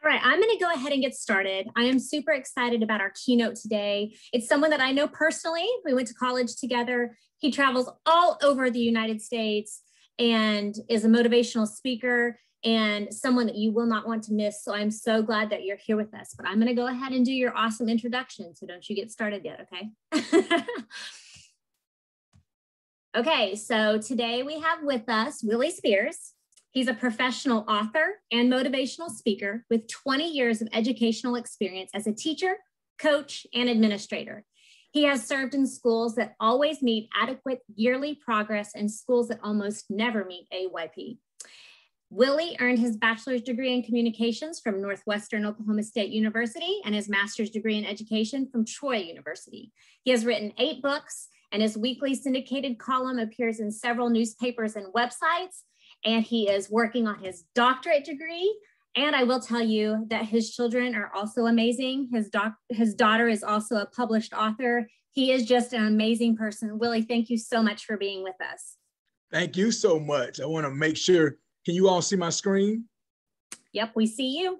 All right, I'm going to go ahead and get started. I am super excited about our keynote today. It's someone that I know personally. We went to college together. He travels all over the United States and is a motivational speaker and someone that you will not want to miss. So I'm so glad that you're here with us. But I'm going to go ahead and do your awesome introduction. So don't you get started yet, okay? Okay, so today we have with us Willie Spears. He's a professional author and motivational speaker with 20 years of educational experience as a teacher, coach, and administrator. He has served in schools that always meet adequate yearly progress and schools that almost never meet AYP. Willie earned his bachelor's degree in communications from Northwestern Oklahoma State University and his master's degree in education from Troy University. He has written 8 books, and his weekly syndicated column appears in several newspapers and websites. And he is working on his doctorate degree. And I will tell you that his children are also amazing. His daughter is also a published author. He is just an amazing person. Willie, thank you so much for being with us. Thank you so much. I want to make sure, can you all see my screen? Yep, we see you.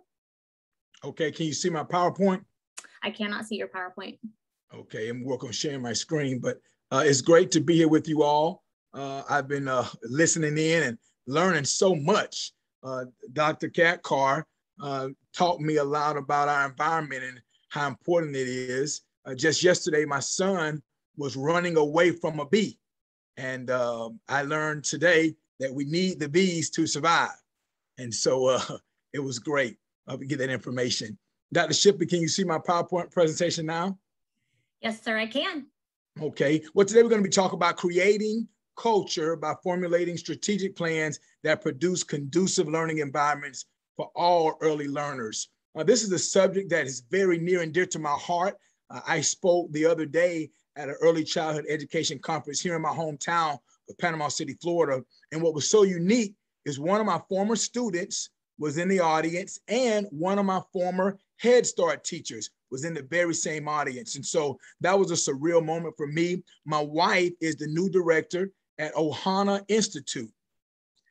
Okay, can you see my PowerPoint? I cannot see your PowerPoint. Okay, I'm working on sharing my screen, but it's great to be here with you all. I've been listening in and learning so much. Dr. Kat Carr taught me a lot about our environment and how important it is. Just yesterday, my son was running away from a bee. And I learned today that we need the bees to survive. And so it was great to get that information. Dr. Shipley, can you see my PowerPoint presentation now? Yes, sir, I can. Okay, well, today we're going to be talking about creating culture by formulating strategic plans that produce conducive learning environments for all early learners. This is a subject that is very near and dear to my heart. I spoke the other day at an early childhood education conference here in my hometown of Panama City, Florida. And what was so unique is one of my former students was in the audience and one of my former Head Start teachers was in the very same audience. And so that was a surreal moment for me. My wife is the new director at Ohana Institute.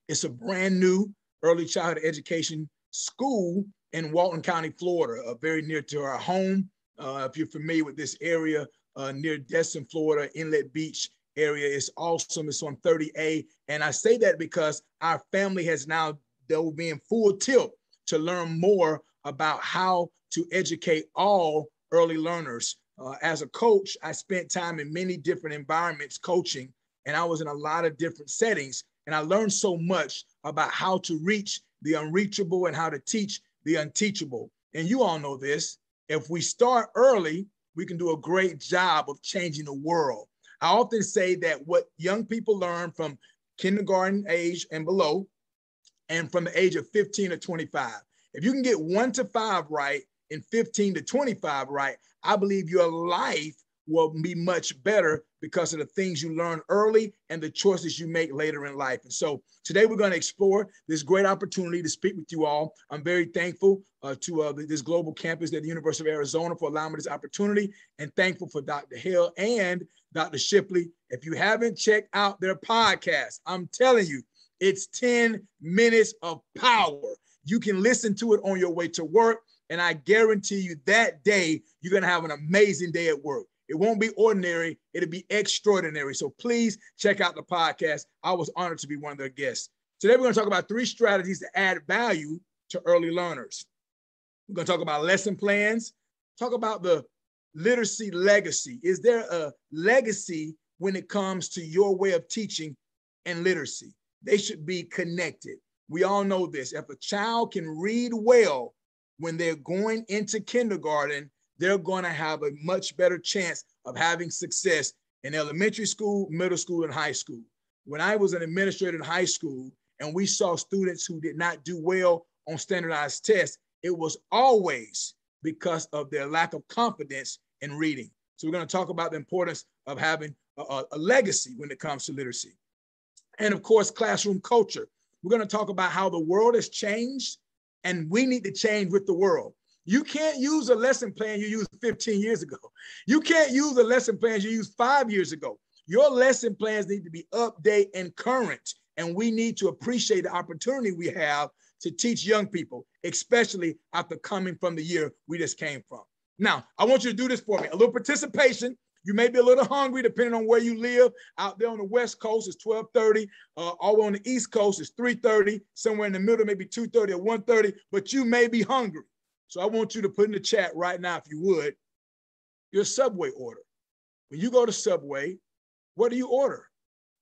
It's a brand new early childhood education school in Walton County, Florida, very near to our home. If you're familiar with this area, near Destin, Florida, Inlet Beach area, it's awesome. It's on 30A. And I say that because our family has now, they'll be in full tilt to learn more about how to educate all early learners. As a coach, I spent time in many different environments coaching, and I was in a lot of different settings. And I learned so much about how to reach the unreachable and how to teach the unteachable. And you all know this, if we start early, we can do a great job of changing the world. I often say that what young people learn from kindergarten age and below, and from the age of 15 to 25, if you can get 1 to 5 right and 15 to 25 right, I believe your life will be much better because of the things you learn early and the choices you make later in life. And so today we're going to explore this great opportunity to speak with you all. I'm very thankful to this global campus at the University of Arizona for allowing me this opportunity, and thankful for Dr. Hill and Dr. Shipley. If you haven't checked out their podcast, I'm telling you, it's 10 minutes of power. You can listen to it on your way to work, and I guarantee you that day, you're going to have an amazing day at work. It won't be ordinary. It'll be extraordinary. So please check out the podcast. I was honored to be one of their guests. Today, we're going to talk about 3 strategies to add value to early learners. We're going to talk about lesson plans, talk about the literacy legacy. Is there a legacy when it comes to your way of teaching and literacy? They should be connected. We all know this. If a child can read well when they're going into kindergarten, they're going to have a much better chance of having success in elementary school, middle school, and high school. When I was an administrator in high school and we saw students who did not do well on standardized tests, it was always because of their lack of confidence in reading. So we're going to talk about the importance of having a legacy when it comes to literacy. And of course, classroom culture. We're going to talk about how the world has changed and we need to change with the world. You can't use a lesson plan you used 15 years ago. You can't use the lesson plans you used 5 years ago. Your lesson plans need to be updated and current And we need to appreciate the opportunity we have to teach young people, especially after coming from the year we just came from. Now, I want you to do this for me. A little participation. You may be a little hungry depending on where you live. Out there on the West Coast, it's 12:30. All on the East Coast, it's 3:30. Somewhere in the middle, maybe 2:30 or 1:30, but you may be hungry. So I want you to put in the chat right now, if you would, your Subway order. When you go to Subway, what do you order?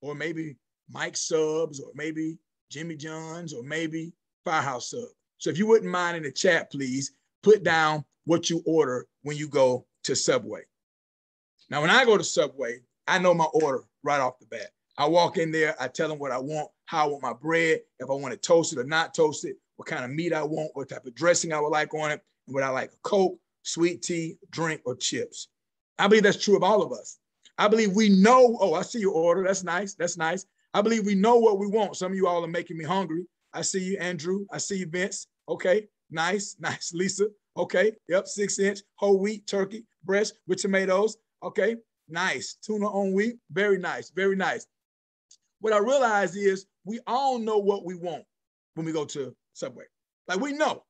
Or maybe Mike's Subs, or maybe Jimmy John's, or maybe Firehouse Sub. So if you wouldn't mind in the chat, please put down what you order when you go to Subway. Now, when I go to Subway, I know my order right off the bat. I walk in there, I tell them what I want, how I want my bread, if I want it toasted or not toasted, what kind of meat I want, what type of dressing I would like on it, and would I like a Coke, sweet tea, drink, or chips. I believe that's true of all of us. I believe we know, oh, I see your order, that's nice, that's nice. I believe we know what we want. Some of you all are making me hungry. I see you, Andrew, I see you, Vince, okay, nice, nice, Lisa, okay, yep, 6-inch, whole wheat, turkey, breast with tomatoes. Okay, nice. Tuna on wheat, very nice, very nice. What I realize is we all know what we want when we go to Subway. Like we know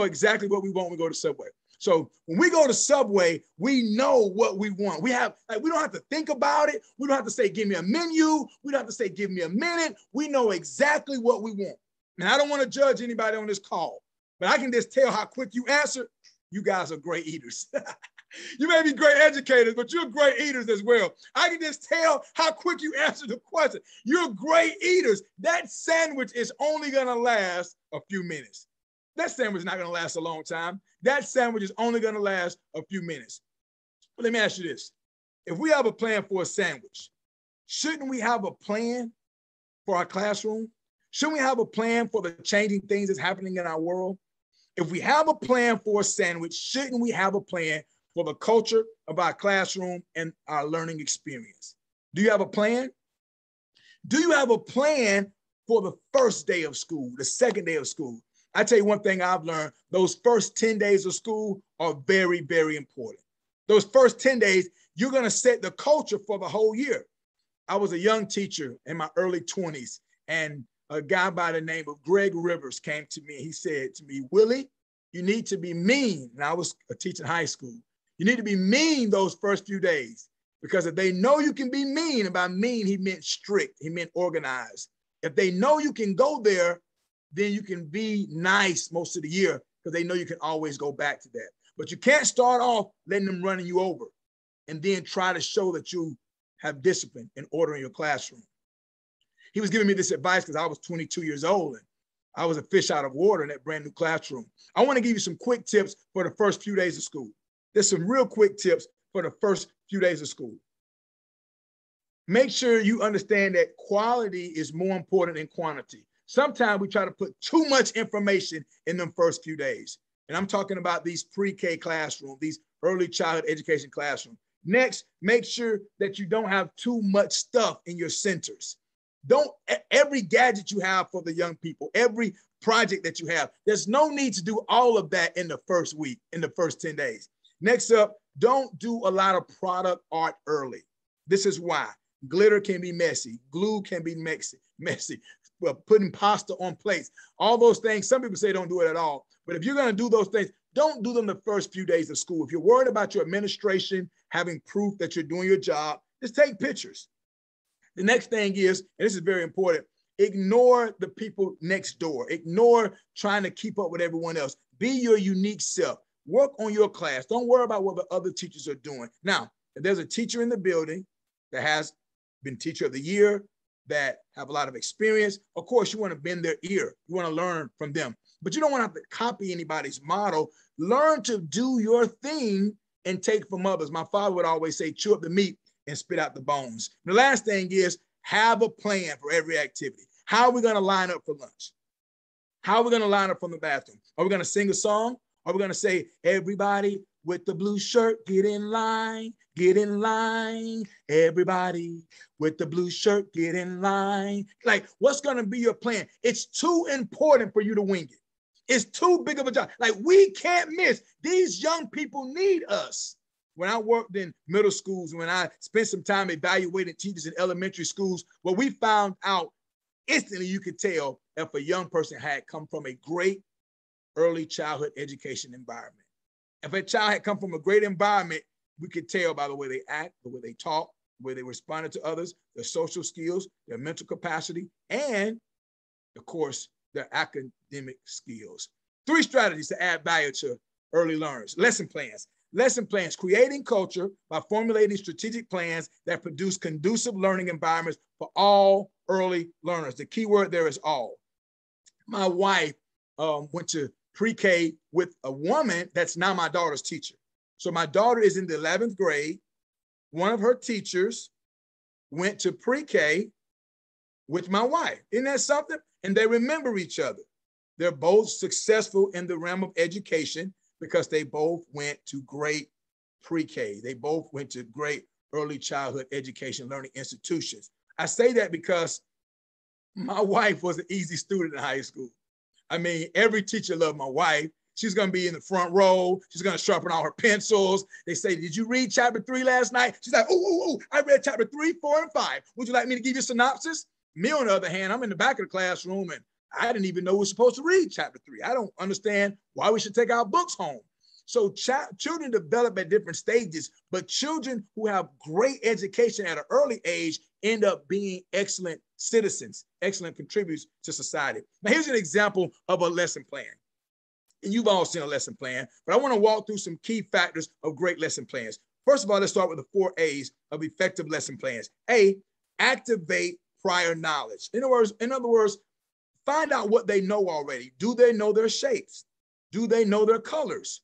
exactly what we want when we go to Subway. So when we go to Subway, we know what we want. We don't have to think about it. We don't have to say, give me a menu. We don't have to say, give me a minute. We know exactly what we want. And I don't want to judge anybody on this call, but I can just tell how quick you answer. You guys are great eaters. You may be great educators, but you're great eaters as well. I can just tell how quick you answer the question. You're great eaters. That sandwich is only going to last a few minutes. That sandwich is not going to last a long time. That sandwich is only going to last a few minutes. But let me ask you this. If we have a plan for a sandwich, shouldn't we have a plan for our classroom? Shouldn't we have a plan for the changing things that's happening in our world? If we have a plan for a sandwich, shouldn't we have a plan for the culture of our classroom and our learning experience? Do you have a plan? Do you have a plan for the first day of school, the second day of school? I tell you one thing I've learned, those first 10 days of school are very, very important. Those first 10 days, you're gonna set the culture for the whole year. I was a young teacher in my early 20s, and a guy by the name of Greg Rivers came to me. He said to me, Willie, you need to be mean. And I was a teacher in high school. You need to be mean those first few days, because if they know you can be mean, and by mean, he meant strict, he meant organized. If they know you can go there, then you can be nice most of the year, because they know you can always go back to that. But you can't start off letting them running you over and then try to show that you have discipline and order in your classroom. He was giving me this advice because I was 22 years old and I was a fish out of water in that brand new classroom. I want to give you some quick tips for the first few days of school. There's some real quick tips for the first few days of school. Make sure you understand that quality is more important than quantity. Sometimes we try to put too much information in them first few days. And I'm talking about these pre-K classrooms, these early childhood education classrooms. Next, make sure that you don't have too much stuff in your centers. Every gadget you have for the young people, every project that you have, there's no need to do all of that in the first week, in the first 10 days. Next up, don't do a lot of product art early. This is why. Glitter can be messy. Glue can be messy. Well, putting pasta on plates. All those things, some people say don't do it at all. But if you're going to do those things, don't do them the first few days of school. If you're worried about your administration having proof that you're doing your job, just take pictures. The next thing is, and this is very important, ignore the people next door. Ignore trying to keep up with everyone else. Be your unique self. Work on your class. Don't worry about what the other teachers are doing. Now, if there's a teacher in the building that has been teacher of the year, that have a lot of experience, of course, you want to bend their ear. You want to learn from them. But you don't want to have to copy anybody's model. Learn to do your thing and take from others. My father would always say, chew up the meat and spit out the bones. The last thing is, have a plan for every activity. How are we going to line up for lunch? How are we going to line up from the bathroom? Are we going to sing a song? Are we going to say, everybody with the blue shirt, get in line, get in line. Everybody with the blue shirt, get in line. Like, what's going to be your plan? It's too important for you to wing it. It's too big of a job. Like, we can't miss. These young people need us. When I worked in middle schools, when I spent some time evaluating teachers in elementary schools, what we found out instantly you could tell if a young person had come from a great early childhood education environment. If a child had come from a great environment, we could tell by the way they act, the way they talk, the way they responded to others, their social skills, their mental capacity, and of course, their academic skills. 3 strategies to add value to early learners. Lesson plans. Lesson plans, creating culture by formulating strategic plans that produce conducive learning environments for all early learners. The key word there is all. My wife went to pre-K with a woman that's now my daughter's teacher. So my daughter is in the 11th grade. One of her teachers went to pre-K with my wife. Isn't that something? And they remember each other. They're both successful in the realm of education because they both went to great pre-K. They both went to great early childhood education learning institutions. I say that because my wife was an easy student in high school. I mean, every teacher loved my wife. She's going to be in the front row. She's going to sharpen all her pencils. They say, did you read chapter 3 last night? She's like, oh, I read chapter 3, 4, and 5. Would you like me to give you a synopsis? Me, on the other hand, I'm in the back of the classroom and I didn't even know we're supposed to read chapter 3. I don't understand why we should take our books home. So children develop at different stages, but children who have great education at an early age end up being excellent citizens, excellent contributors to society. Now, here's an example of a lesson plan. And you've all seen a lesson plan, but I want to walk through some key factors of great lesson plans. First of all, let's start with the 4 A's of effective lesson plans. A, activate prior knowledge. In other words, find out what they know already. Do they know their shapes? Do they know their colors?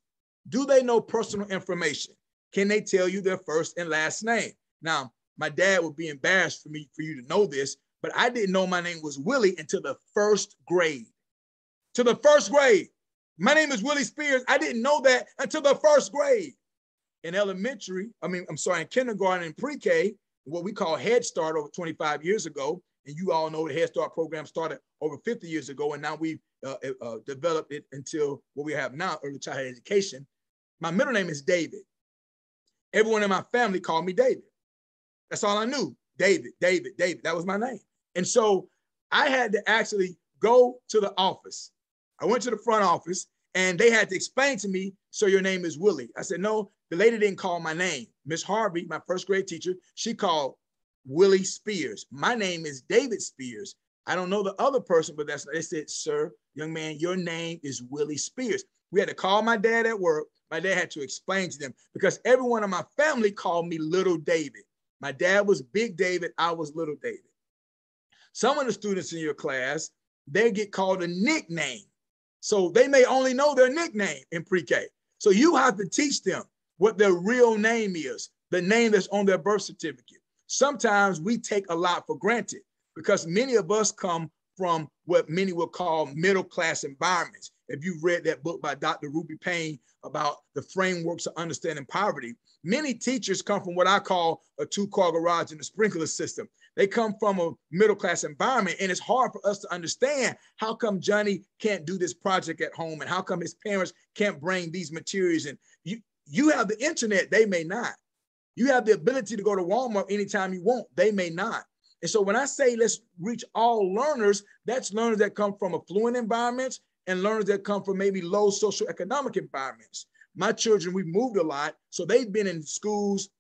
Do they know personal information? Can they tell you their first and last name? Now, my dad would be embarrassed for you to know this, but I didn't know my name was Willie until the 1st grade. To the 1st grade. My name is Willie Spears. I didn't know that until the 1st grade. In kindergarten and pre-K, what we call Head Start over 25 years ago, and you all know the Head Start program started over 50 years ago, and now we've developed it until what we have now, early childhood education. My middle name is David. Everyone in my family called me David. That's all I knew. David. That was my name. And so I had to actually go to the office. I went to the front office and they had to explain to me, so your name is Willie. I said, no, the lady didn't call my name. Miss Harvey, my 1st grade teacher, she called Willie Spears. My name is David Spears. I don't know the other person, but they said, sir, young man, your name is Willie Spears. We had to call my dad at work. My dad had to explain to them because everyone in my family called me Little David. My dad was Big David. I was Little David. Some of the students in your class, they get called a nickname. So they may only know their nickname in pre-K. So you have to teach them what their real name is, the name that's on their birth certificate. Sometimes we take a lot for granted because many of us come from what many will call middle-class environments. If you've read that book by Dr. Ruby Payne about the frameworks of understanding poverty, many teachers come from what I call a 2-car garage and a sprinkler system. They come from a middle-class environment, and it's hard for us to understand how come Johnny can't do this project at home and how come his parents can't bring these materials. And you have the internet, they may not. You have the ability to go to Walmart anytime you want, they may not. And so when I say let's reach all learners, that's learners that come from affluent environments and learners that come from maybe low socioeconomic environments. My children, we've moved a lot, so they've been in schools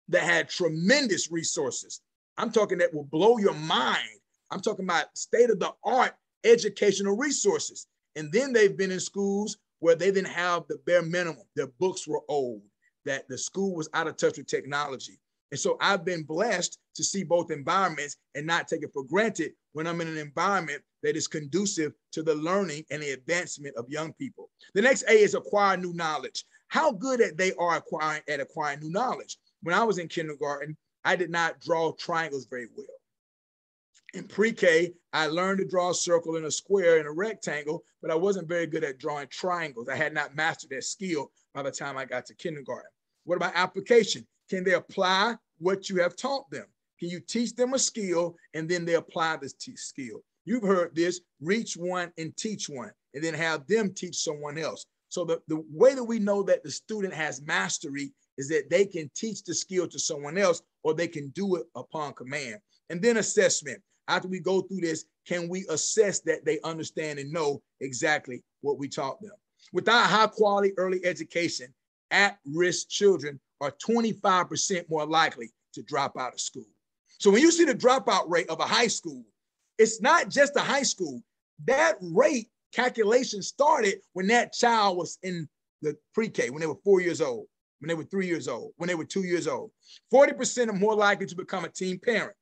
that had tremendous resources. I'm talking that will blow your mind. I'm talking about state-of-the-art educational resources. And then they've been in schools where they didn't have the bare minimum. Their books were old, that the school was out of touch with technology. And so I've been blessed to see both environments and not take it for granted when I'm in an environment that is conducive to the learning and the advancement of young people. The next A is acquire new knowledge. How good they are acquiring new knowledge. When I was in kindergarten, I did not draw triangles very well. In pre-K, I learned to draw a circle and a square and a rectangle, but I wasn't very good at drawing triangles. I had not mastered that skill by the time I got to kindergarten. What about application? Can they apply what you have taught them? Can you teach them a skill and then they apply this skill? You've heard this, reach one and teach one, and then have them teach someone else. So the way that we know that the student has mastery is that they can teach the skill to someone else or they can do it upon command. And then assessment. after we go through this, can we assess that they understand and know exactly what we taught them? Without high quality early education, at-risk children are 25% more likely to drop out of school. So when you see the dropout rate of a high school, it's not just a high school. That rate calculation started when that child was in the pre-K, when they were 4 years old, when they were 3 years old, when they were 2 years old. 40% are more likely to become a teen parent.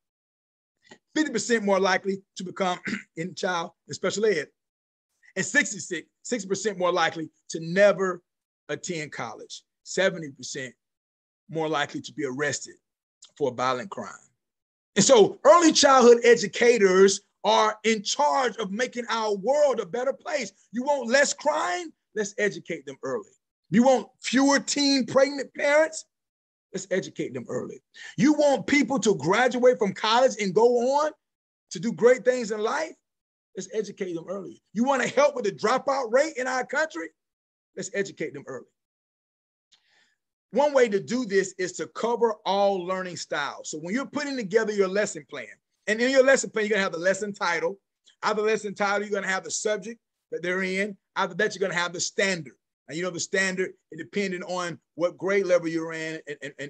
50% more likely to become in child in special ed. And 60% more likely to never attend college. 70% more likely to be arrested for a violent crime. And so early childhood educators are in charge of making our world a better place. You want less crime? Let's educate them early. You want fewer teen pregnant parents? Let's educate them early. You want people to graduate from college and go on to do great things in life? Let's educate them early. You want to help with the dropout rate in our country? Let's educate them early. One way to do this is to cover all learning styles. So when you're putting together your lesson plan, and in your lesson plan, you're going to have the lesson title. After the lesson title, you're going to have the subject that they're in. After that, you're going to have the standard. And you know, the standard, it depending on what grade level you're in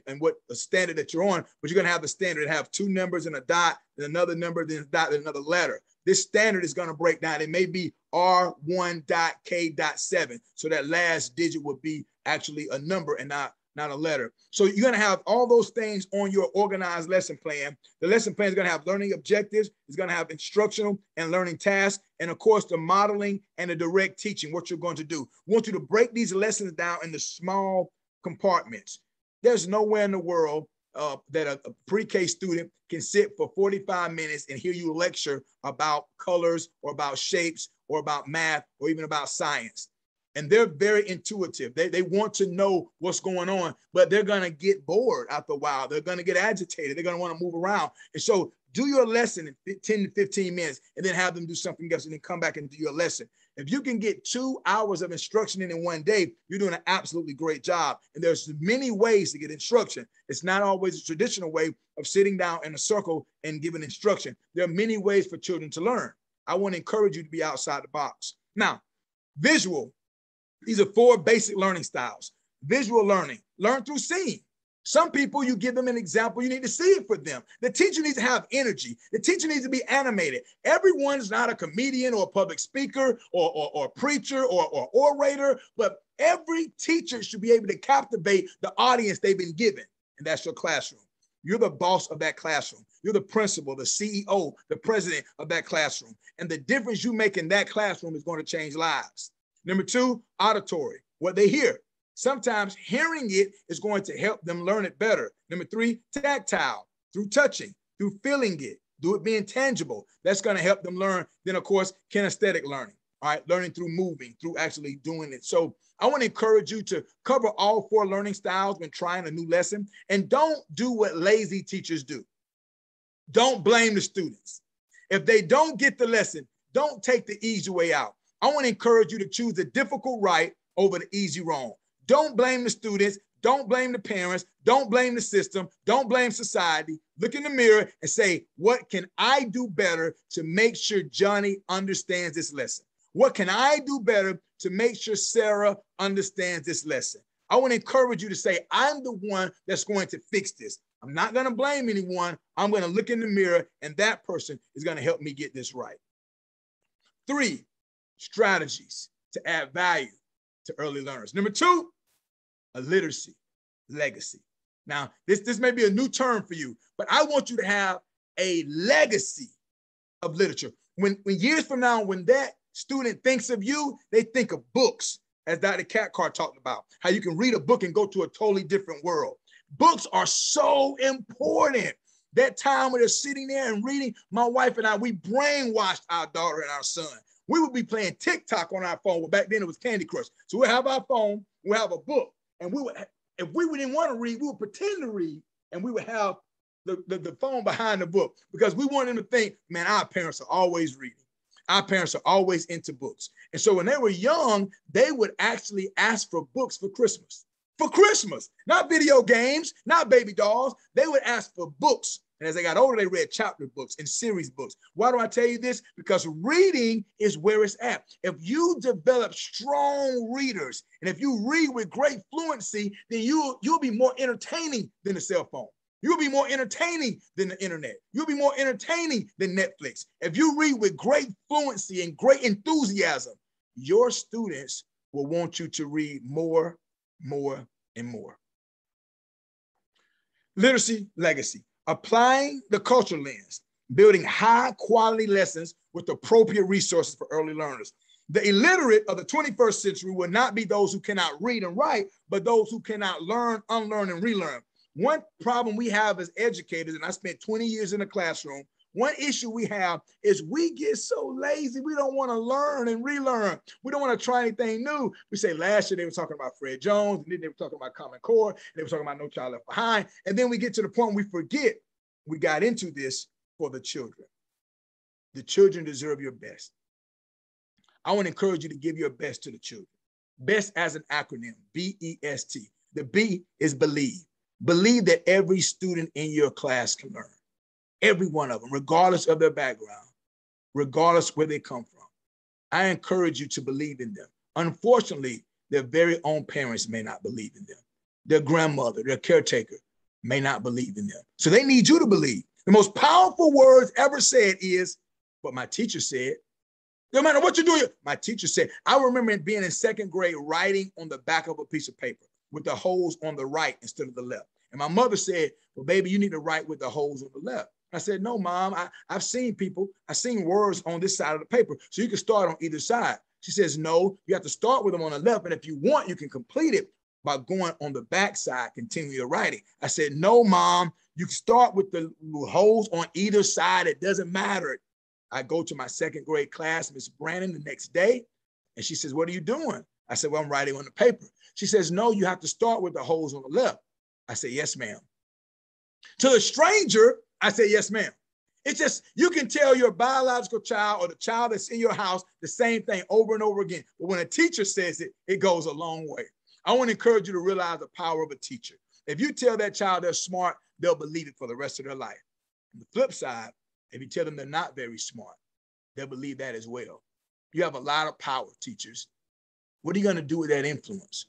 and what the standard that you're on, but you're going to have the standard. It have two numbers and a dot, then another number, then a dot, then another letter. This standard is going to break down. It may be R1.K.7. So that last digit would be actually a number and not a letter. So you're going to have all those things on your organized lesson plan. The lesson plan is going to have learning objectives. It's going to have instructional and learning tasks. And of course, the modeling and the direct teaching, what you're going to do. We want you to break these lessons down into small compartments. There's nowhere in the world that a pre-K student can sit for 45 minutes and hear you lecture about colors or about shapes or about math or even about science. And they're very intuitive. They want to know what's going on, but they're going to get bored after a while. They're going to get agitated. They're going to want to move around. And so do your lesson in 10 to 15 minutes and then have them do something else and then come back and do your lesson. If you can get 2 hours of instruction in one day, you're doing an absolutely great job. And there's many ways to get instruction. It's not always a traditional way of sitting down in a circle and giving instruction. There are many ways for children to learn. I want to encourage you to be outside the box. Now, visual. These are 4 basic learning styles. Visual learning, learn through seeing. Some people, you give them an example, you need to see it for them. The teacher needs to have energy. The teacher needs to be animated. Everyone's not a comedian or a public speaker or preacher or orator, but every teacher should be able to captivate the audience they've been given, and that's your classroom. You're the boss of that classroom. You're the principal, the CEO, the president of that classroom. And the difference you make in that classroom is going to change lives. Number 2, auditory, what they hear. Sometimes hearing it is going to help them learn it better. Number 3, tactile, through touching, through feeling it, through it being tangible. That's going to help them learn. Then, of course, kinesthetic learning, all right, learning through moving, through actually doing it. So I want to encourage you to cover all 4 learning styles when trying a new lesson, and don't do what lazy teachers do. Don't blame the students. If they don't get the lesson, don't take the easy way out. I want to encourage you to choose the difficult right over the easy wrong. Don't blame the students. Don't blame the parents. Don't blame the system. Don't blame society. Look in the mirror and say, what can I do better to make sure Johnny understands this lesson? What can I do better to make sure Sarah understands this lesson? I want to encourage you to say, I'm the one that's going to fix this. I'm not going to blame anyone. I'm going to look in the mirror, and that person is going to help me get this right. 3, strategies to add value to early learners. Number 2, a literacy legacy. Now, this may be a new term for you, but I want you to have a legacy of literature. When years from now, when that student thinks of you, they think of books, as Dr. Cathcart talked about, how you can read a book and go to a totally different world. Books are so important. That time when they're sitting there and reading, my wife and I, we brainwashed our daughter and our son. We would be playing TikTok on our phone. Well, back then it was Candy Crush. So we'll have our phone, we'll have a book, and we would, if we didn't want to read, we would pretend to read, and we would have the phone behind the book because we wanted them to think, man, our parents are always reading. Our parents are always into books. And so when they were young, they would actually ask for books for Christmas. For Christmas, not video games, not baby dolls. They would ask for books And as they got older, they read chapter books and series books. Why do I tell you this? Because reading is where it's at. If you develop strong readers, and if you read with great fluency, then you'll be more entertaining than the cell phone. You'll be more entertaining than the internet. You'll be more entertaining than Netflix. If you read with great fluency and great enthusiasm, your students will want you to read more, and more. Literacy legacy. Applying the cultural lens, building high quality lessons with appropriate resources for early learners. The illiterate of the 21st century will not be those who cannot read and write, but those who cannot learn, unlearn, and relearn. One problem we have as educators, and I spent 20 years in the classroom, one issue we have is we get so lazy, we don't want to learn and relearn. We don't want to try anything new. We say last year they were talking about Fred Jones, and then they were talking about Common Core, and they were talking about No Child Left Behind. And then we get to the point we forget we got into this for the children. The children deserve your best. I want to encourage you to give your best to the children. BEST as an acronym, B-E-S-T. The B is believe. Believe that every student in your class can learn. Every one of them, regardless of their background, regardless where they come from. I encourage you to believe in them. Unfortunately, their very own parents may not believe in them. Their grandmother, their caretaker may not believe in them. So they need you to believe. The most powerful words ever said is, but my teacher said. No matter what you're doing, my teacher said. I remember being in second grade writing on the back of a piece of paper with the holes on the right instead of the left. And my mother said, well, baby, you need to write with the holes on the left. I said, no, Mom, I've seen words on this side of the paper, so you can start on either side. She says, no, you have to start with them on the left, and if you want, you can complete it by going on the back side, continue your writing. I said, no, Mom, you can start with the holes on either side. It doesn't matter. I go to my second grade class, Miss Brandon, the next day, and she says, what are you doing? I said, well, I'm writing on the paper. She says, no, you have to start with the holes on the left. I said, yes, ma'am. To a stranger, I say, yes, ma'am. It's just, you can tell your biological child or the child that's in your house the same thing over and over again. But when a teacher says it, it goes a long way. I want to encourage you to realize the power of a teacher. If you tell that child they're smart, they'll believe it for the rest of their life. On the flip side, if you tell them they're not very smart, they'll believe that as well. You have a lot of power, teachers. What are you going to do with that influence?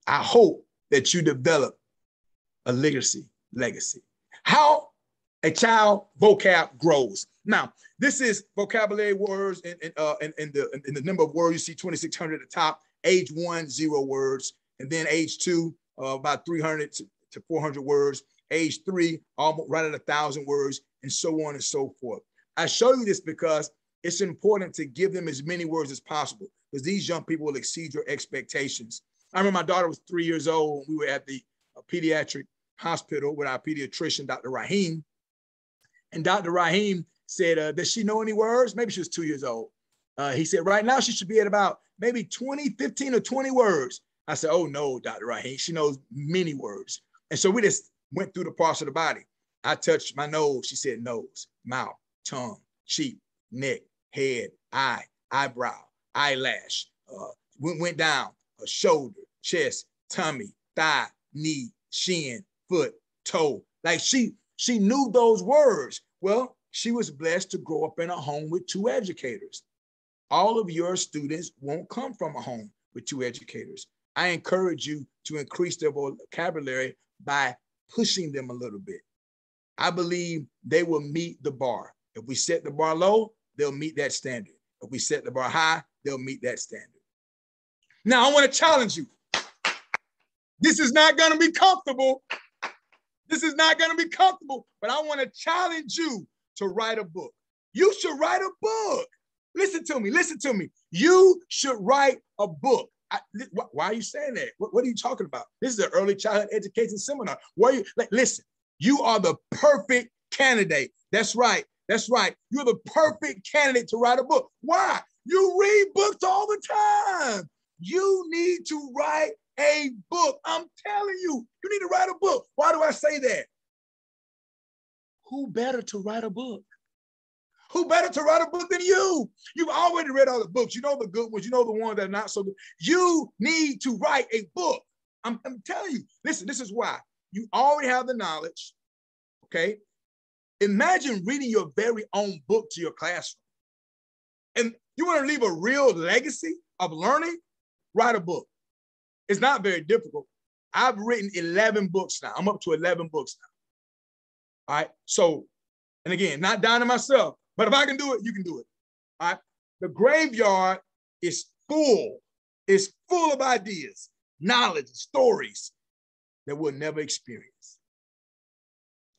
I hope that you develop a legacy. How a child vocab grows. Now, this is vocabulary words in the number of words. You see 2,600 at the top, age 1, 0 words. And then age 2, about 300 to 400 words. Age 3, almost right at 1,000 words, and so on and so forth. I show you this because it's important to give them as many words as possible, because these young people will exceed your expectations. I remember my daughter was 3 years old when we were at the pediatric hospital with our pediatrician, Dr. Rahim. And Dr. Rahim said, does she know any words? Maybe she was 2 years old. He said, right now she should be at about maybe 15 or 20 words. I said, oh no, Dr. Rahim, she knows many words. And so we just went through the parts of the body. I touched my nose. She said nose, mouth, tongue, cheek, neck, head, eye, eyebrow, eyelash. Went down, shoulder, chest, tummy, thigh, knee, shin, foot, toe. Like she knew those words. Well, she was blessed to grow up in a home with 2 educators. All of your students won't come from a home with 2 educators. I encourage you to increase their vocabulary by pushing them a little bit. I believe they will meet the bar. If we set the bar low, they'll meet that standard. If we set the bar high, they'll meet that standard. Now, I want to challenge you. This is not going to be comfortable. This is not going to be comfortable, but I want to challenge you to write a book. You should write a book. Listen to me. You should write a book. Why are you saying that? What are you talking about? This is an early childhood education seminar. Listen, you are the perfect candidate. That's right. You're the perfect candidate to write a book. Why? You read books all the time. You need to write a book. I'm telling you, you need to write a book. Why do I say that? Who better to write a book? Who better to write a book than you? You've already read all the books. You know the good ones. You know the ones that are not so good. You need to write a book. I'm telling you. Listen, this is why. You already have the knowledge, okay? Imagine reading your very own book to your classroom. And you want to leave a real legacy of learning? Write a book. It's not very difficult. I've written 11 books now. I'm up to 11 books now. All right. So, and again, not down to myself, but if I can do it, you can do it. All right. The graveyard is full. It's full of ideas, knowledge, stories that we'll never experience.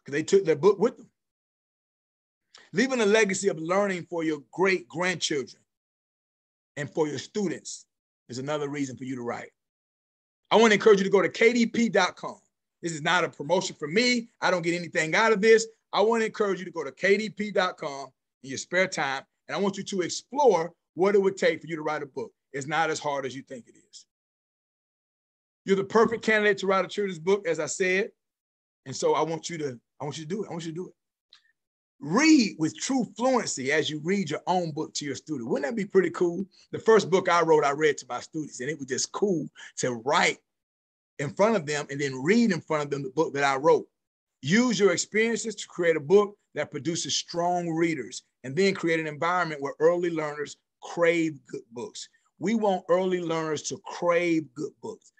Because they took their book with them. Leaving a legacy of learning for your great-grandchildren and for your students is another reason for you to write. I want to encourage you to go to kdp.com. This is not a promotion for me. I don't get anything out of this. I want to encourage you to go to kdp.com in your spare time, and I want you to explore what it would take for you to write a book. It's not as hard as you think it is. You're the perfect candidate to write a children's book, as I said, and so I want you to do it. I want you to do it. Read with true fluency as you read your own book to your student. Wouldn't that be pretty cool? The first book I wrote, I read to my students, and it was just cool to write in front of them and then read in front of them the book that I wrote. Use your experiences to create a book that produces strong readers, and then create an environment where early learners crave good books. We want early learners to crave good books.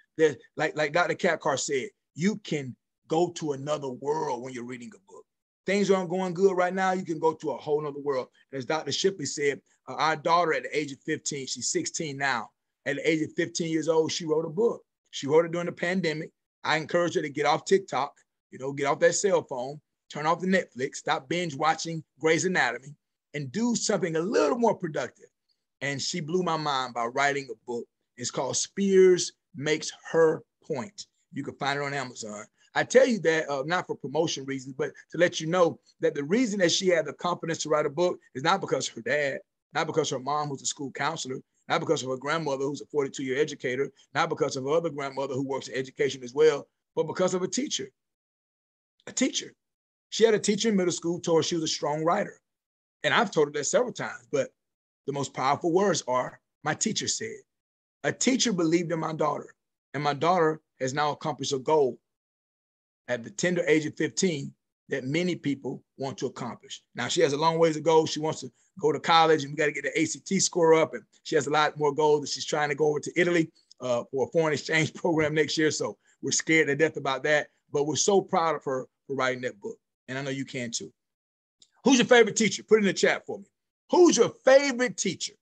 Like Dr. Cathcart said, you can go to another world when you're reading a book. Things aren't going good right now, you can go to a whole nother world. As Dr. Shipley said, our daughter at the age of 15, she's 16 now. At the age of 15 years old, she wrote a book. She wrote it during the pandemic. I encourage her to get off TikTok, get off that cell phone, turn off the Netflix, stop binge watching Grey's Anatomy, and do something a little more productive. And she blew my mind by writing a book. It's called Spears Makes Her Point. You can find it on Amazon. I tell you that not for promotion reasons, but to let you know that the reason that she had the confidence to write a book is not because her dad, not because her mom was a school counselor, not because of her grandmother who's a 42-year educator, not because of her other grandmother who works in education as well, but because of a teacher. A teacher. She had a teacher in middle school who told her she was a strong writer. And I've told her that several times, but the most powerful words are, my teacher said. A teacher believed in my daughter, and my daughter has now accomplished a goal at the tender age of 15 that many people want to accomplish. Now, she has a long ways to go. She wants to go to college, and we got to get the ACT score up, and she has a lot more goals that she's trying to go over to Italy for a foreign exchange program next year, so we're scared to death about that, but we're so proud of her for writing that book, and I know you can too. Who's your favorite teacher? Put it in the chat for me. Who's your favorite teacher?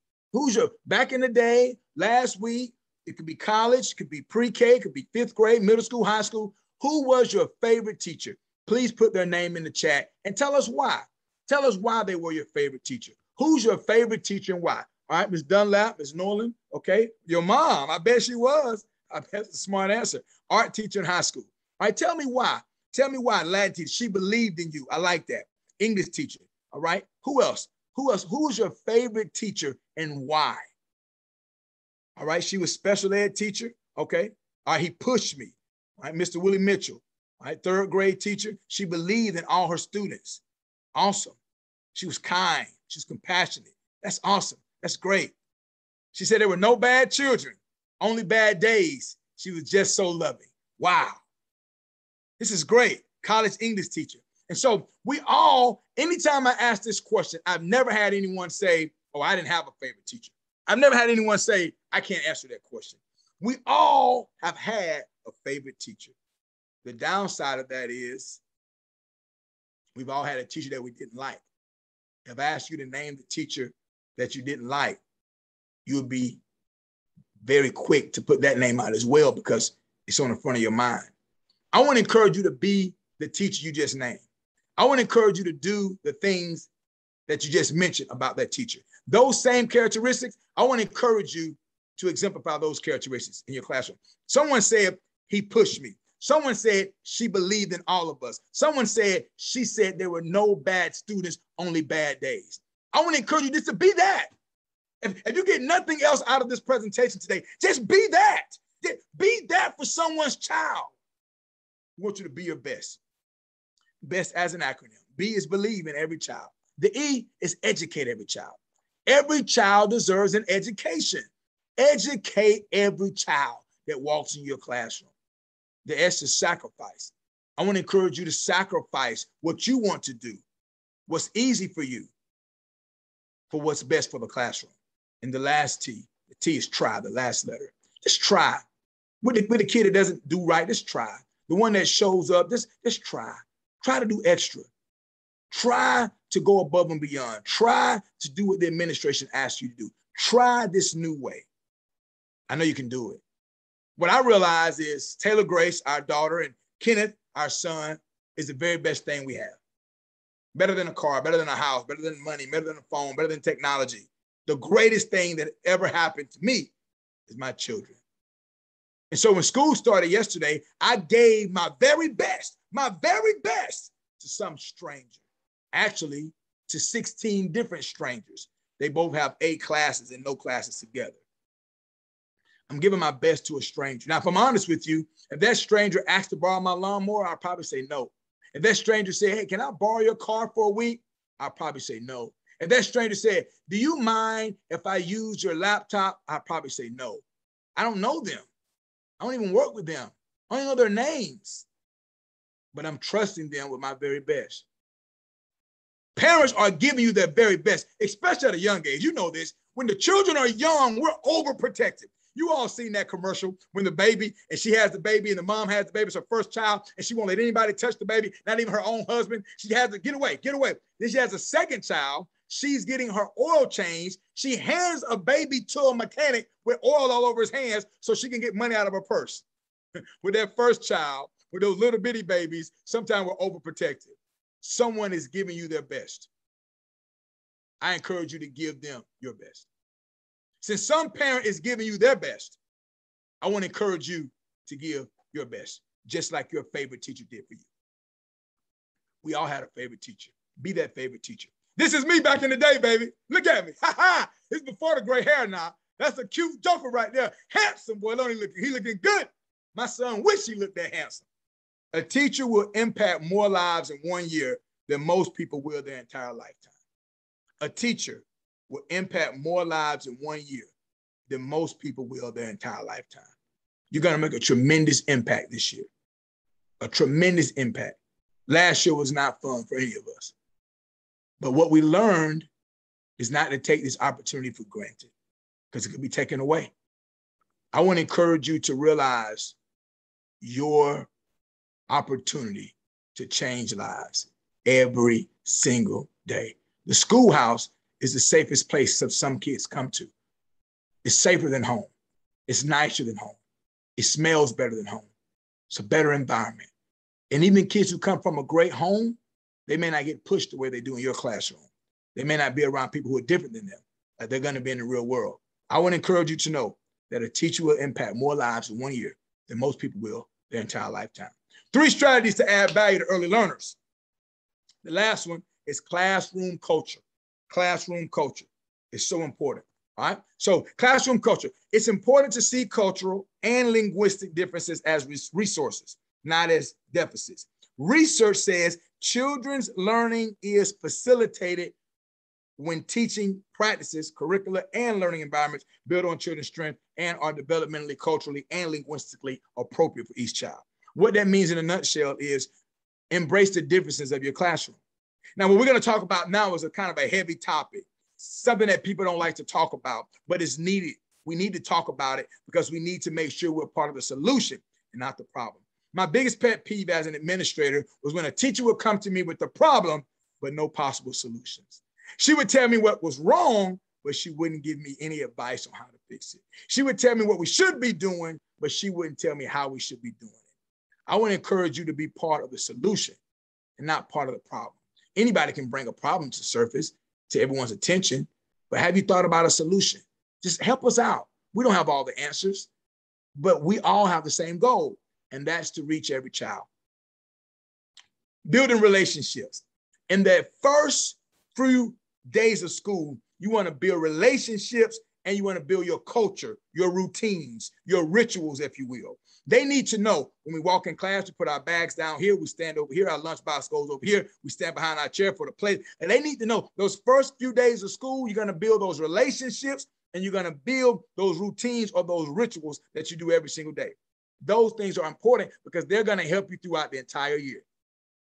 Back in the day, last week, it could be college, it could be pre-K, it could be 5th grade, middle school, high school. Who was your favorite teacher? Please put their name in the chat and tell us why. Tell us why they were your favorite teacher. Who's your favorite teacher and why? All right, Ms. Dunlap, Ms. Nolan, okay? Your mom, I bet she was. I bet that's a smart answer. Art teacher in high school. All right, tell me why. Tell me why. Latin teacher, she believed in you. I like that. English teacher, all right? Who else? Who was your favorite teacher and why? All right, she was special ed teacher, okay? All right, he pushed me. All right, Mr. Willie Mitchell, all right, 3rd grade teacher. She believed in all her students. Awesome. She was kind. She was compassionate. That's awesome. That's great. She said there were no bad children, only bad days. She was just so loving. Wow. This is great. College English teacher. And so we all, anytime I ask this question, I've never had anyone say, oh, I didn't have a favorite teacher. I've never had anyone say, I can't answer that question. We all have had a favorite teacher. The downside of that is we've all had a teacher that we didn't like. If I asked you to name the teacher that you didn't like, you would be very quick to put that name out as well because it's on the front of your mind. I want to encourage you to be the teacher you just named. I want to encourage you to do the things that you just mentioned about that teacher. Those same characteristics, I want to encourage you to exemplify those characteristics in your classroom. Someone said, he pushed me. Someone said she believed in all of us. Someone said she said there were no bad students, only bad days. I want to encourage you just to be that. If you get nothing else out of this presentation today, just be that. Be that for someone's child. I want you to be your best. Best as an acronym. B is believe in every child. The E is educate every child. Every child deserves an education. Educate every child that walks in your classroom. The S is sacrifice. I want to encourage you to sacrifice what you want to do what's easy for you for what's best for the classroom. And the last T, the T is try, the last letter. Just try. With the kid that doesn't do right, just try. The one that shows up, just try. Try to do extra. Try to go above and beyond. Try to do what the administration asks you to do. Try this new way. I know you can do it. What I realize is Taylor Grace, our daughter, and Kenneth, our son, is the very best thing we have. Better than a car, better than a house, better than money, better than a phone, better than technology. The greatest thing that ever happened to me is my children. And so when school started yesterday, I gave my very best to some stranger. Actually, to 16 different strangers. They both have 8 classes and no classes together. I'm giving my best to a stranger. Now, if I'm honest with you, if that stranger asked to borrow my lawnmower, I'll probably say no. If that stranger said, hey, can I borrow your car for a week? I'll probably say no. If that stranger said, do you mind if I use your laptop? I'll probably say no. I don't know them. I don't even work with them. I don't even know their names. But I'm trusting them with my very best. Parents are giving you their very best, especially at a young age. You know this. When the children are young, we're overprotective. You all seen that commercial when the baby, and she has the baby, and the mom has the baby, it's her first child, and she won't let anybody touch the baby, not even her own husband. She has to get away. Then she has a second child. She's getting her oil changed. She hands a baby to a mechanic with oil all over his hands so she can get money out of her purse. With that first child, with those little bitty babies, sometimes we're overprotective. Someone is giving you their best. I encourage you to give them your best. Since some parent is giving you their best, I want to encourage you to give your best, just like your favorite teacher did for you. We all had a favorite teacher. Be that favorite teacher. This is me back in the day, baby. Look at me. Ha ha. It's before the gray hair now. That's a cute joker right there. Handsome boy. He looking good. My son wish he looked that handsome. A teacher will impact more lives in 1 year than most people will their entire lifetime. A teacher will impact more lives in 1 year than most people will their entire lifetime. You're going to make a tremendous impact this year. A tremendous impact. Last year was not fun for any of us. But what we learned is not to take this opportunity for granted because it could be taken away. I want to encourage you to realize your opportunity to change lives every single day. The schoolhouse is the safest place that some kids come to. It's safer than home. It's nicer than home. It smells better than home. It's a better environment. And even kids who come from a great home, they may not get pushed the way they do in your classroom. They may not be around people who are different than them, like they're going to be in the real world. I want to encourage you to know that a teacher will impact more lives in 1 year than most people will their entire lifetime. 3 strategies to add value to early learners. The last one is classroom culture. Classroom culture is so important. All right. So classroom culture, it's important to see cultural and linguistic differences as resources, not as deficits. Research says children's learning is facilitated when teaching practices, curricula, and learning environments build on children's strength and are developmentally, culturally, and linguistically appropriate for each child. What that means in a nutshell is embrace the differences of your classroom. Now, what we're going to talk about now is a kind of a heavy topic, something that people don't like to talk about, but it's needed. We need to talk about it because we need to make sure we're part of the solution and not the problem. My biggest pet peeve as an administrator was when a teacher would come to me with the problem, but no possible solutions. She would tell me what was wrong, but she wouldn't give me any advice on how to fix it. She would tell me what we should be doing, but she wouldn't tell me how we should be doing it. I want to encourage you to be part of the solution and not part of the problem. Anybody can bring a problem to surface to everyone's attention, but have you thought about a solution? Just help us out. We don't have all the answers, but we all have the same goal, and that's to reach every child. Building relationships. In that first few days of school, you want to build relationships and you want to build your culture, your routines, your rituals, if you will. They need to know when we walk in class, we put our bags down here, we stand over here, our lunchbox goes over here, we stand behind our chair for the plate. And they need to know those first few days of school, you're going to build those relationships and you're going to build those routines or those rituals that you do every single day. Those things are important because they're going to help you throughout the entire year.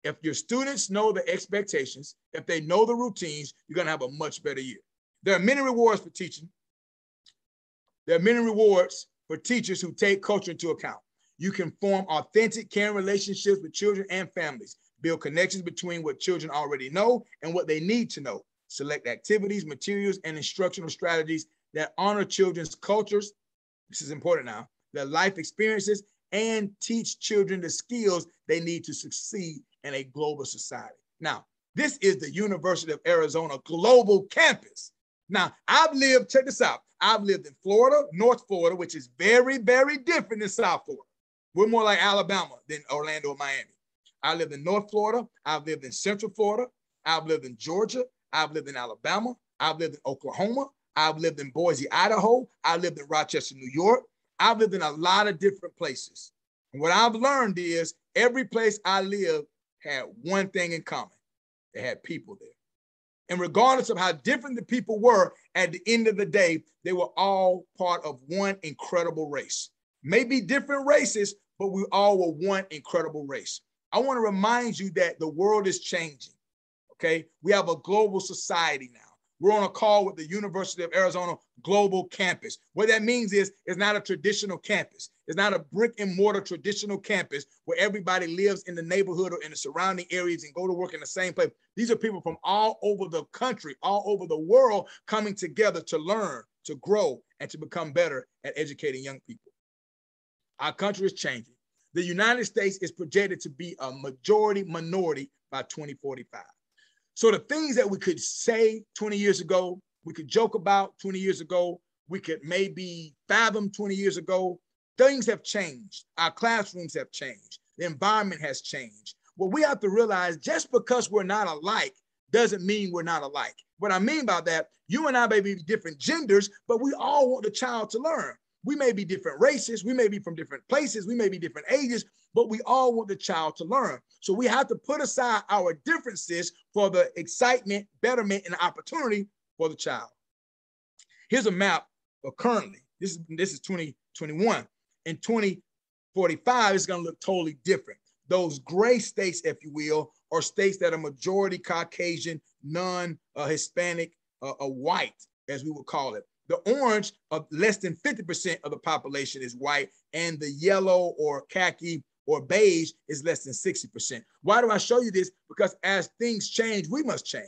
If your students know the expectations, if they know the routines, you're going to have a much better year. There are many rewards for teaching. There are many rewards for teachers who take culture into account. You can form authentic, caring relationships with children and families, build connections between what children already know and what they need to know, select activities, materials, and instructional strategies that honor children's cultures. This is important now, their life experiences, and teach children the skills they need to succeed in a global society. Now, this is the University of Arizona global campus. Now, check this out. I've lived in Florida, North Florida, which is very, very different than South Florida. We're more like Alabama than Orlando or Miami. I lived in North Florida. I've lived in Central Florida. I've lived in Georgia. I've lived in Alabama. I've lived in Oklahoma. I've lived in Boise, Idaho. I've lived in Rochester, New York. I've lived in a lot of different places. And what I've learned is every place I lived had one thing in common. They had people there. And regardless of how different the people were, at the end of the day, they were all part of one incredible race. Maybe different races, but we all were one incredible race. I want to remind you that the world is changing, okay? We have a global society now. We're on a call with the University of Arizona Global Campus. What that means is it's not a traditional campus. It's not a brick and mortar traditional campus where everybody lives in the neighborhood or in the surrounding areas and go to work in the same place. These are people from all over the country, all over the world coming together to learn, to grow, and to become better at educating young people. Our country is changing. The United States is projected to be a majority minority by 2045. So the things that we could say 20 years ago, we could joke about 20 years ago, we could maybe fathom 20 years ago, things have changed. Our classrooms have changed. The environment has changed. What we have to realize, just because we're not alike doesn't mean we're not alike. What I mean by that, you and I may be different genders, but we all want the child to learn. We may be different races, we may be from different places, we may be different ages, but we all want the child to learn. So we have to put aside our differences for the excitement, betterment, and opportunity for the child. Here's a map of currently. This is 2021. In 2045, it's going to look totally different. Those gray states, if you will, are states that are majority Caucasian, non-Hispanic, white, as we would call it. The orange of less than 50% of the population is white, and the yellow or khaki or beige is less than 60%. Why do I show you this? Because as things change, we must change.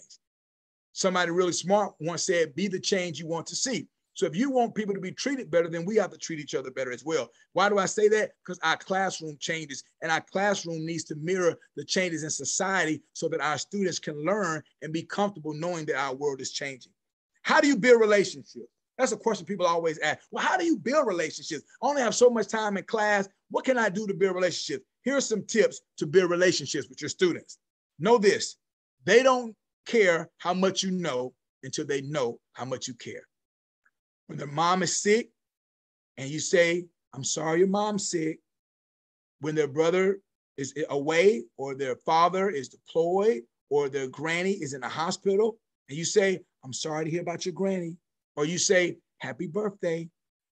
Somebody really smart once said, be the change you want to see. So if you want people to be treated better, then we have to treat each other better as well. Why do I say that? Because our classroom changes, and our classroom needs to mirror the changes in society so that our students can learn and be comfortable knowing that our world is changing. How do you build relationships? That's a question people always ask. Well, how do you build relationships? I only have so much time in class. What can I do to build relationships? Here are some tips to build relationships with your students. Know this, they don't care how much you know until they know how much you care. When their mom is sick and you say, I'm sorry your mom's sick. When their brother is away or their father is deployed or their granny is in a hospital and you say, I'm sorry to hear about your granny. Or you say, happy birthday.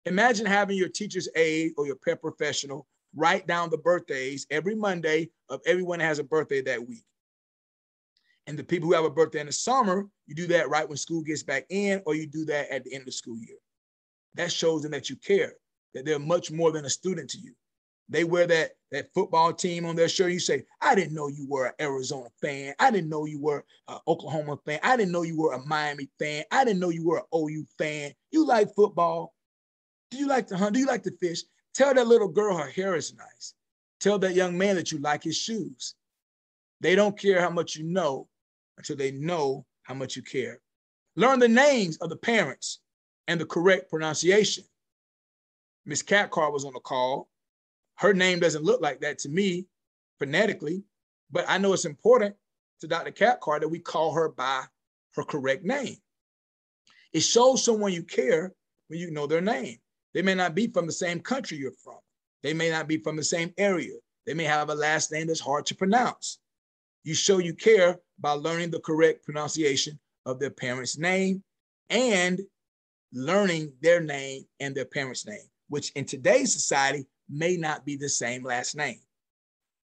Imagine having your teacher's aide or your pet professional write down the birthdays every Monday of everyone that has a birthday that week. And the people who have a birthday in the summer, you do that right when school gets back in, or you do that at the end of the school year. That shows them that you care, that they're much more than a student to you. They wear that football team on their shirt. You say, I didn't know you were an Arizona fan. I didn't know you were an Oklahoma fan. I didn't know you were a Miami fan. I didn't know you were an OU fan. You like football. Do you like to hunt? Do you like to fish? Tell that little girl her hair is nice. Tell that young man that you like his shoes. They don't care how much you know until they know how much you care. Learn the names of the parents and the correct pronunciation. Miss Cathcart was on the call. Her name doesn't look like that to me phonetically, but I know it's important to Dr. Cathcart that we call her by her correct name. It shows someone you care when you know their name. They may not be from the same country you're from. They may not be from the same area. They may have a last name that's hard to pronounce. You show you care by learning the correct pronunciation of their parent's name and learning their name and their parent's name, which in today's society may not be the same last name.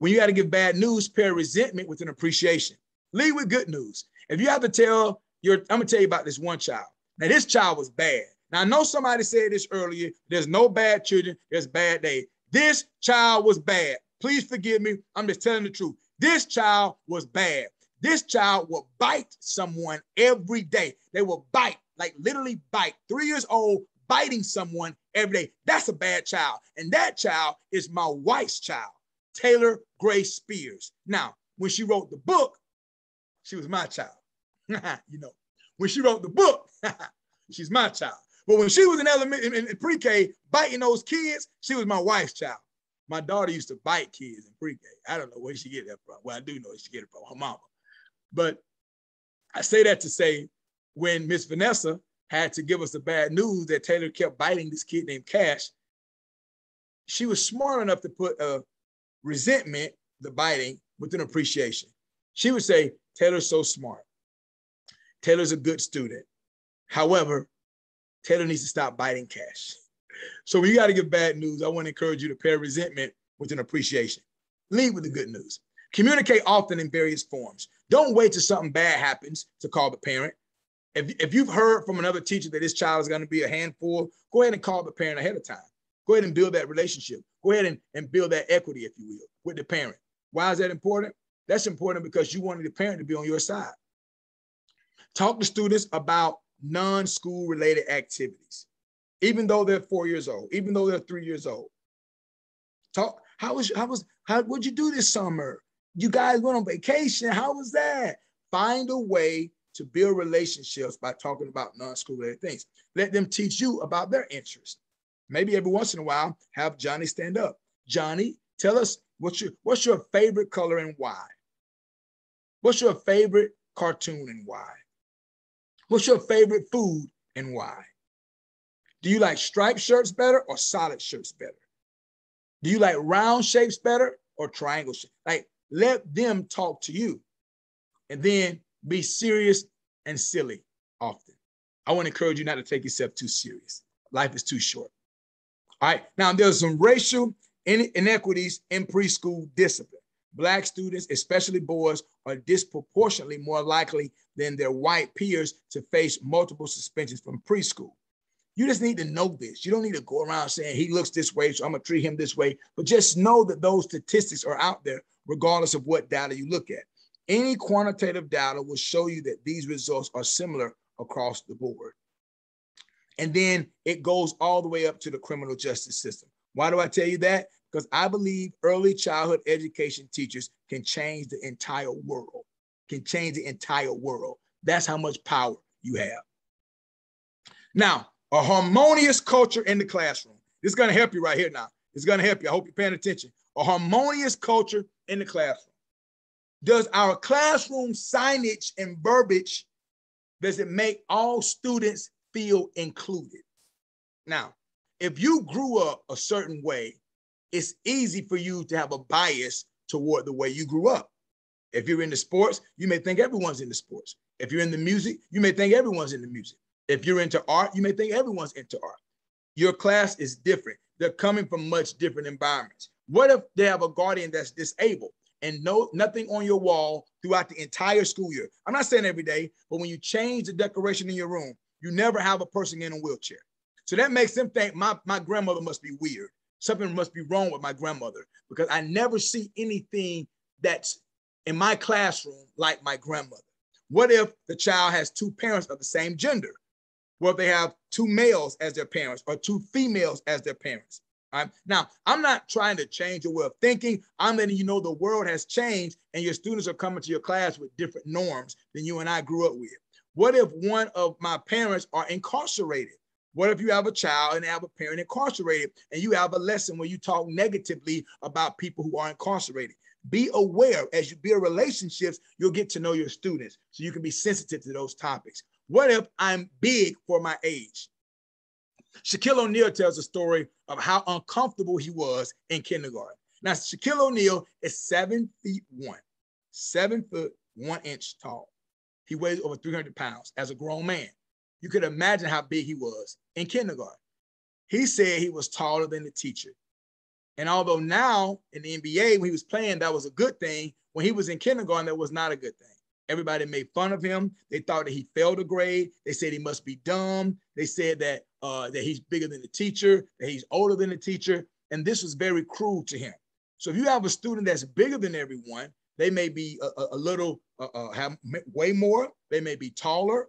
When you got to give bad news, pair resentment with an appreciation. Lead with good news. If you have to tell I'm going to tell you about this one child. Now, this child was bad. Now, I know somebody said this earlier. There's no bad children. There's bad days. This child was bad. Please forgive me. I'm just telling the truth. This child was bad. This child will bite someone every day. They will bite, like literally bite. 3 years old, biting someone every day. That's a bad child. And that child is my wife's child, Taylor Grace Spears. Now, when she wrote the book, she was my child. You know, when she wrote the book, she's my child. But when she was in pre-K, biting those kids, she was my wife's child. My daughter used to bite kids in pre-K. I don't know where she get that from. Well, I do know she get it from her mama. But I say that to say, when Miss Vanessa had to give us the bad news that Taylor kept biting this kid named Cash, she was smart enough to put a resentment, the biting, with an appreciation. She would say, Taylor's so smart. Taylor's a good student. However, Taylor needs to stop biting Cash. So when you got to give bad news, I want to encourage you to pair resentment with an appreciation. Lead with the good news. Communicate often in various forms. Don't wait till something bad happens to call the parent. If you've heard from another teacher that this child is going to be a handful, go ahead and call the parent ahead of time. Go ahead and build that relationship. Go ahead and build that equity, if you will, with the parent. Why is that important? That's important because you wanted the parent to be on your side. Talk to students about non-school related activities, even though they're 4 years old, even though they're 3 years old. Talk, what'd you do this summer? You guys went on vacation. How was that? Find a way to build relationships by talking about non-school related things. Let them teach you about their interests. Maybe every once in a while, have Johnny stand up. Johnny, tell us what's your favorite color and why? What's your favorite cartoon and why? What's your favorite food and why? Do you like striped shirts better or solid shirts better? Do you like round shapes better or triangle shapes? Like, let them talk to you. And then be serious and silly often. I want to encourage you not to take yourself too serious. Life is too short. All right. Now, there's some racial inequities in preschool discipline. Black students, especially boys, are disproportionately more likely than their white peers to face multiple suspensions from preschool. You just need to know this. You don't need to go around saying he looks this way, so I'm going to treat him this way. But just know that those statistics are out there, regardless of what data you look at. Any quantitative data will show you that these results are similar across the board. And then it goes all the way up to the criminal justice system. Why do I tell you that? Because I believe early childhood education teachers can change the entire world, That's how much power you have. Now, a harmonious culture in the classroom. This is going to help you right here now. It's going to help you. I hope you're paying attention. A harmonious culture in the classroom. Does our classroom signage and verbiage, does it make all students feel included? Now, if you grew up a certain way, it's easy for you to have a bias toward the way you grew up. If you're into sports, you may think everyone's into sports. If you're in the music, you may think everyone's into music. If you're into art, you may think everyone's into art. Your class is different. They're coming from much different environments. What if they have a guardian that's disabled and nothing on your wall throughout the entire school year? I'm not saying every day, but when you change the decoration in your room, you never have a person in a wheelchair. So that makes them think my grandmother must be weird. Something must be wrong with my grandmother because I never see anything that's in my classroom like my grandmother. What if the child has two parents of the same gender? What if they have two males as their parents or two females as their parents? All right? Now, I'm not trying to change your way of thinking. I'm letting you know the world has changed and your students are coming to your class with different norms than you and I grew up with. What if one of my parents are incarcerated? What if you have a child and they have a parent incarcerated and you have a lesson where you talk negatively about people who are incarcerated? Be aware as you build relationships, you'll get to know your students so you can be sensitive to those topics. What if I'm big for my age? Shaquille O'Neal tells a story of how uncomfortable he was in kindergarten. Now, Shaquille O'Neal is 7'1", 7 foot 1 inch tall. He weighs over 300 pounds as a grown man. You could imagine how big he was in kindergarten. He said he was taller than the teacher. And although now in the NBA, when he was playing, that was a good thing. When he was in kindergarten, that was not a good thing. Everybody made fun of him. They thought that he failed a grade. They said he must be dumb. They said that that he's bigger than the teacher, that he's older than the teacher. And this was very cruel to him. So if you have a student that's bigger than everyone, they may be a little, have way more. They may be taller.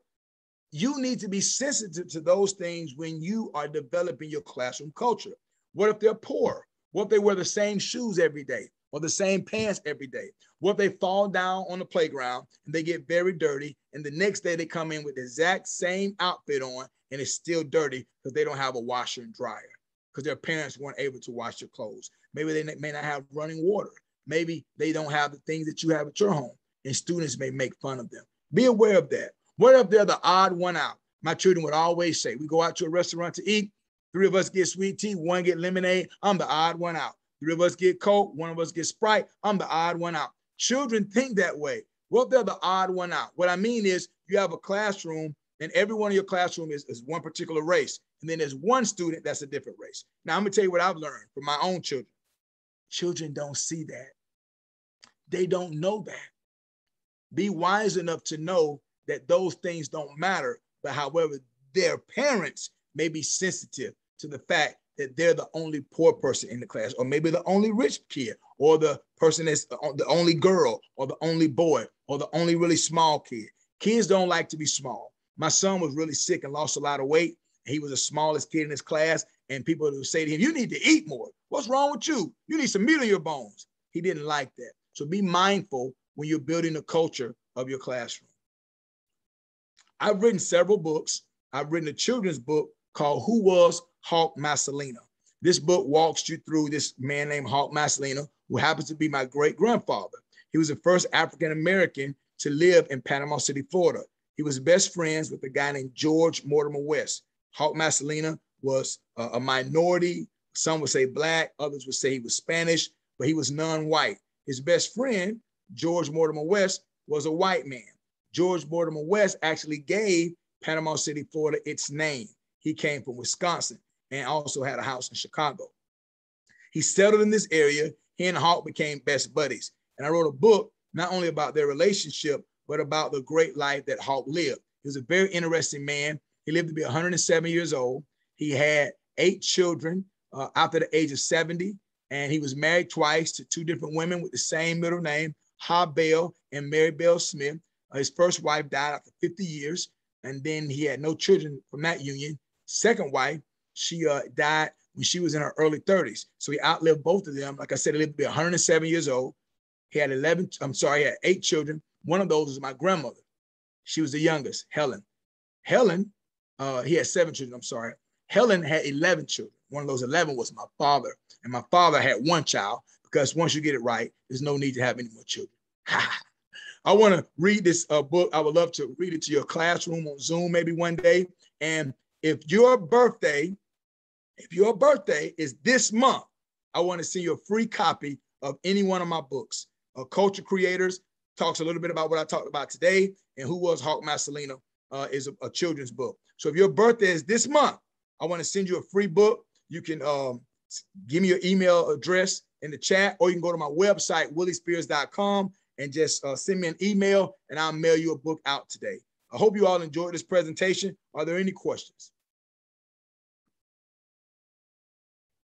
You need to be sensitive to those things when you are developing your classroom culture. What if they're poor? What if they wear the same shoes every day or the same pants every day? What if they fall down on the playground and they get very dirty, and the next day they come in with the exact same outfit on and it's still dirty because they don't have a washer and dryer, because their parents weren't able to wash their clothes? Maybe they may not have running water. Maybe they don't have the things that you have at your home, and students may make fun of them. Be aware of that. What if they're the odd one out? My children would always say, we go out to a restaurant to eat, 3 of us get sweet tea, 1 get lemonade, I'm the odd one out. 3 of us get Coke, 1 of us get Sprite, I'm the odd one out. Children think that way. What if they're the odd one out? What I mean is, you have a classroom and every one of your classroom is one particular race. And then there's one student that's a different race. Now I'm gonna tell you what I've learned from my own children. Children don't see that. They don't know that. Be wise enough to know that those things don't matter, but however, their parents may be sensitive to the fact that they're the only poor person in the class, or maybe the only rich kid, or the person that's the only girl, or the only boy, or the only really small kid. Kids don't like to be small. My son was really sick and lost a lot of weight. He was the smallest kid in his class, and people would say to him, you need to eat more. What's wrong with you? You need some meat on your bones. He didn't like that. So be mindful when you're building the culture of your classroom. I've written several books. I've written a children's book called Who Was Hawk Massalina? This book walks you through this man named Hawk Massalina, who happens to be my great-grandfather. He was the first African-American to live in Panama City, Florida. He was best friends with a guy named George Mortimer West. Hawk Massalina was a minority. Some would say Black, others would say he was Spanish, but he was non-white. His best friend, George Mortimer West, was a white man. George Mortimer West actually gave Panama City, Florida, its name. He came from Wisconsin and also had a house in Chicago. He settled in this area. He and Hawk became best buddies. And I wrote a book not only about their relationship, but about the great life that Hawk lived. He was a very interesting man. He lived to be 107 years old. He had 8 children after the age of 70, and he was married twice to 2 different women with the same middle name, Ha Bell and Mary Bell Smith. His first wife died after 50 years, and then he had no children from that union. Second wife, she died when she was in her early 30s. So he outlived both of them. Like I said, he lived to be 107 years old. He had 8 children. One of those was my grandmother. She was the youngest, Helen. Helen, he had 7 children, I'm sorry. Helen had 11 children. One of those 11 was my father. And my father had 1 child, because once you get it right, there's no need to have any more children. I want to read this book. I would love to read it to your classroom on Zoom maybe one day. And if your birthday is this month, I want to send you a free copy of any one of my books. Culture Creators talks a little bit about what I talked about today, and Who Was Hawk Massalina is a children's book. So if your birthday is this month, I want to send you a free book. You can give me your email address in the chat, or you can go to my website, williespears.com, and just send me an email, and I'll mail you a book out today. I hope you all enjoyed this presentation. Are there any questions?